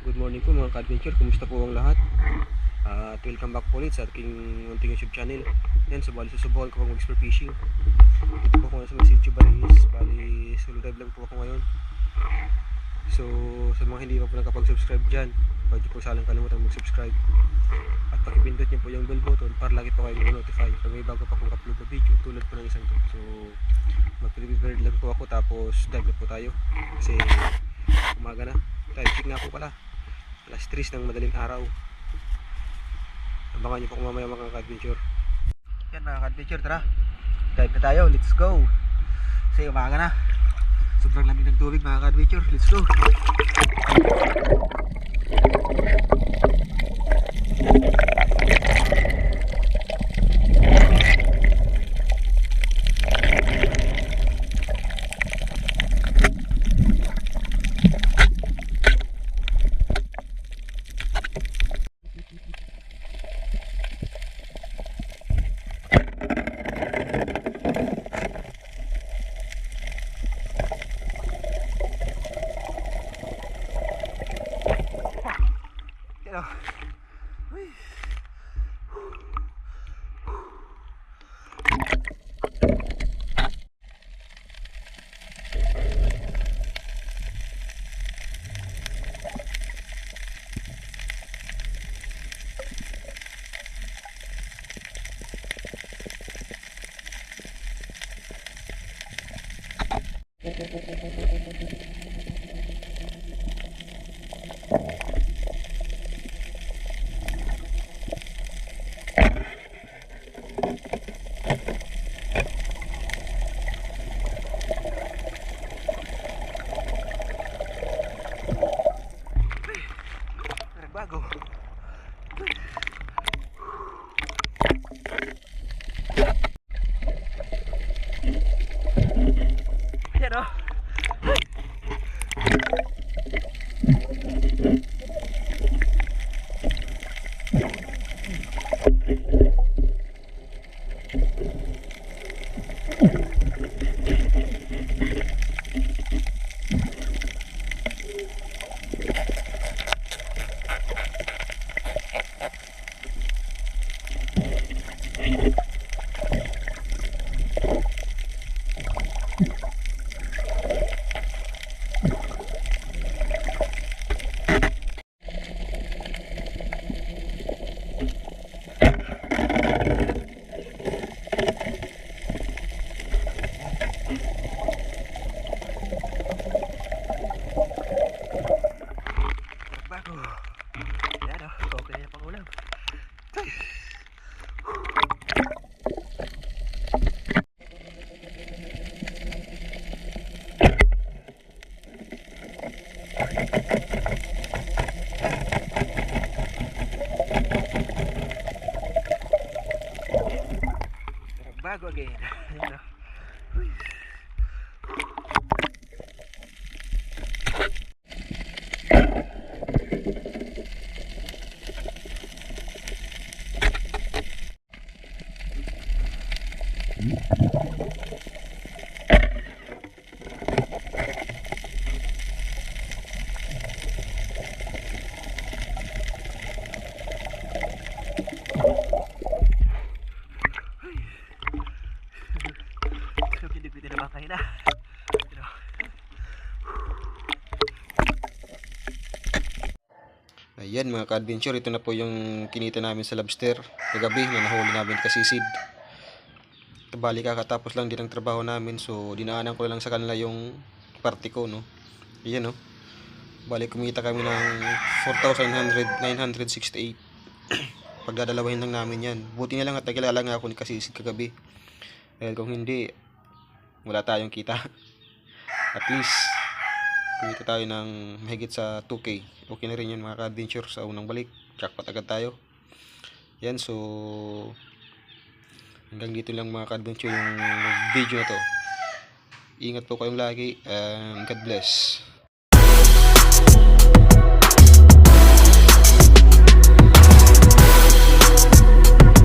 Good morning po mga ka-adventure, kumusta po ang lahat? At welcome back po ulit sa aking munting YouTube channel. Yan, susubukan ko pang mag-explore fishing. Ito po kung nasa may sitio Baris. Bali, solo dive lang po ako ngayon. So, sa mga hindi pa po nakapag-subscribe dyan, pwede po salang kalimutan mag-subscribe. At pakipindot niyo po yung bell button para lagi po kayo notify pag may bago pa akong upload na video tulad po ng isang to. So, mag-prepare lang po ako tapos dive na po tayo. Kasi umaga na. Time check na po pala. Alas 3 ng madaling araw. Abangan nyo po kung mamaya mga ka-adventure. Yan mga ka-adventure, tara dive na tayo, let's go. Kasi umaga na, sobrang lamig ng tubig mga ka-adventure, let's go. Bago. Yan o. Bago. Yan o, okay na pang ulam. Bago again. Yan o. Hindi na makahina. Ayan mga ka-adventure, ito na po yung kinita namin sa lobster kagabi na nahuli namin kasisid. Bali kakatapos lang din ang trabaho namin, so dinaanan ko lang sa kanila yung party ko, no. Ayan, no. Bali kumita kami ng 4,968. Pagdadalawahin lang namin yan. Buti na lang at nakilala nga ako ni kasisid kagabi. Dahil kung hindi, wala tayong kita. At least kumita tayo ng mahigit sa 2K. Okay na rin yun mga ka-adventure sa unang balik. Jackpot agad tayo. Yan, so hanggang dito lang mga ka-adventure yung video na to. Ingat po kayong lagi and God bless.